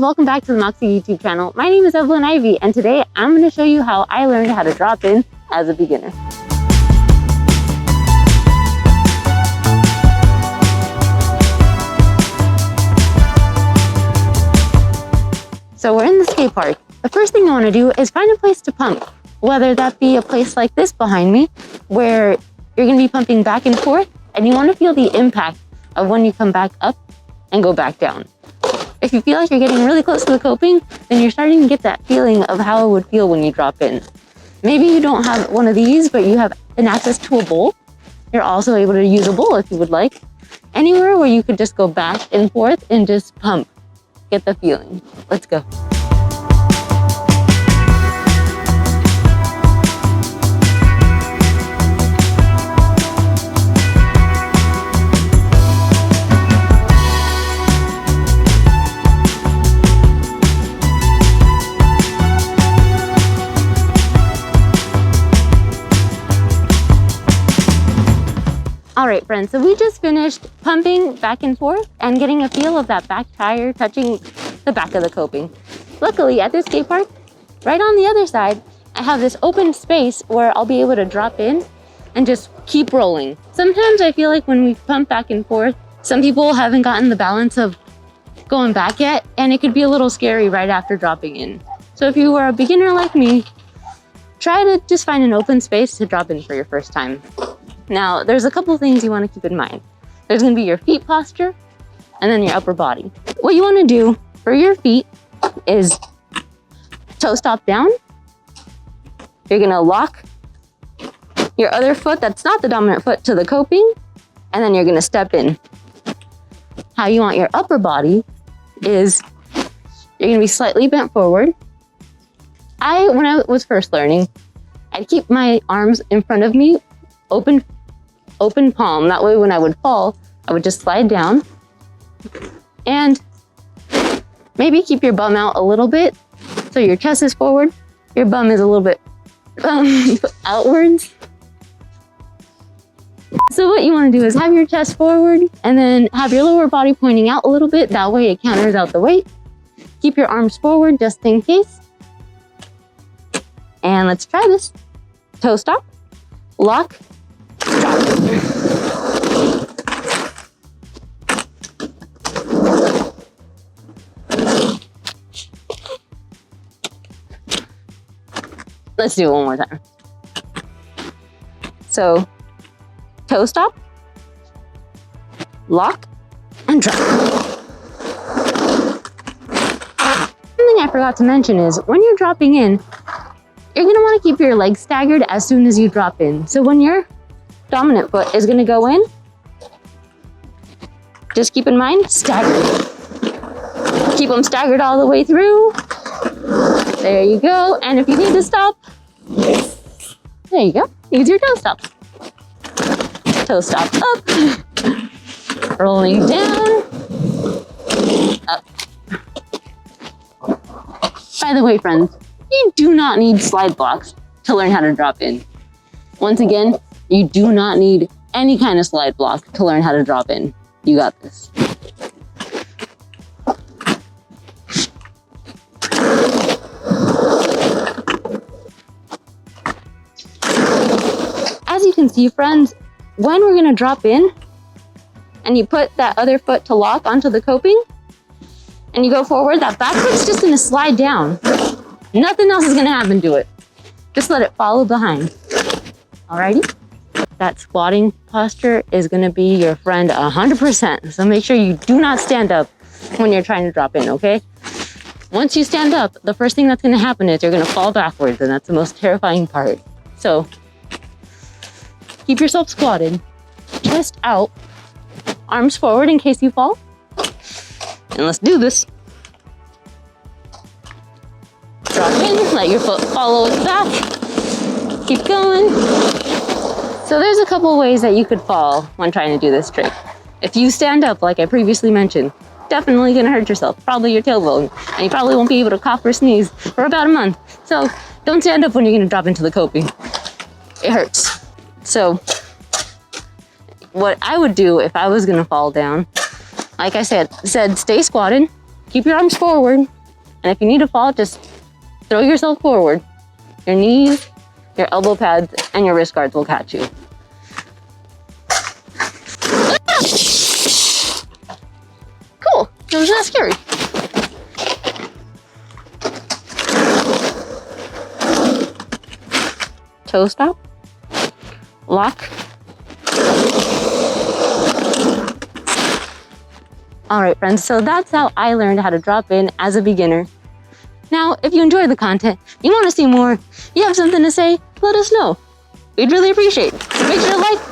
friends, welcome back to the Moxi YouTube channel. My name is Evelyn Ivyy, and today I'm going to show you how I learned how to drop in as a beginner. So we're in the skate park. The first thing you want to do is find a place to pump, whether that be a place like this behind me, where you're going to be pumping back and forth, and you want to feel the impact of when you come back up and go back down. If you feel like you're getting really close to the coping, then you're starting to get that feeling of how it would feel when you drop in. Maybe you don't have one of these, but you have an access to a bowl. You're also able to use a bowl if you would like. Anywhere where you could just go back and forth and just pump. Get the feeling. Let's go. All right, friends, so we just finished pumping back and forth and getting a feel of that back tire touching the back of the coping. Luckily, at this skate park, right on the other side, I have this open space where I'll be able to drop in and just keep rolling. Sometimes I feel like when we pump back and forth, some people haven't gotten the balance of going back yet, and it could be a little scary right after dropping in. So if you are a beginner like me, try to just find an open space to drop in for your first time. Now, there's a couple things you want to keep in mind. There's going to be your feet posture and then your upper body. What you want to do for your feet is toe stop down. You're going to lock your other foot that's not the dominant foot to the coping, and then you're going to step in. How you want your upper body is you're going to be slightly bent forward. When I was first learning, I'd keep my arms in front of me, open palm. That way when I would fall, I would just slide down and maybe keep your bum out a little bit. So your chest is forward, your bum is a little bit outwards. So what you want to do is have your chest forward and then have your lower body pointing out a little bit. That way it counters out the weight. Keep your arms forward just in case. And let's try this. Toe stop, lock, drop. Let's do it one more time. So, toe stop, lock, and drop. Something I forgot to mention is when you're dropping in, you're gonna wanna keep your legs staggered as soon as you drop in. So when your dominant foot is gonna go in, just keep in mind, staggered. Keep them staggered all the way through. There you go. And if you need to stop, there you go. Use your toe stop. Toe stop up, rolling down, up. By the way, friends, you do not need slide blocks to learn how to drop in. Once again, you do not need any kind of slide block to learn how to drop in. You got this. As you can see, friends, when we're gonna drop in and you put that other foot to lock onto the coping and you go forward, that back foot's just gonna slide down. Nothing else is gonna happen to it. Just let it follow behind. Alrighty? That squatting posture is gonna be your friend 100%. So make sure you do not stand up when you're trying to drop in, okay? Once you stand up, the first thing that's gonna happen is you're gonna fall backwards, and that's the most terrifying part. So keep yourself squatted, chest out, arms forward in case you fall. And let's do this. Drop in, let your foot follow it back. Keep going. So there's a couple ways that you could fall when trying to do this trick. If you stand up, like I previously mentioned, definitely gonna hurt yourself, probably your tailbone, and you probably won't be able to cough or sneeze for about a month. So don't stand up when you're gonna drop into the coping. It hurts. So what I would do if I was gonna fall down, like I said stay squatted, keep your arms forward. And if you need to fall, just throw yourself forward. Your knees, your elbow pads, and your wrist guards will catch you. Cool, it was not scary. Toe stop, lock. All right, friends, so that's how I learned how to drop in as a beginner. Now, if you enjoy the content, you want to see more, you have something to say, let us know. We'd really appreciate it. Make sure to like,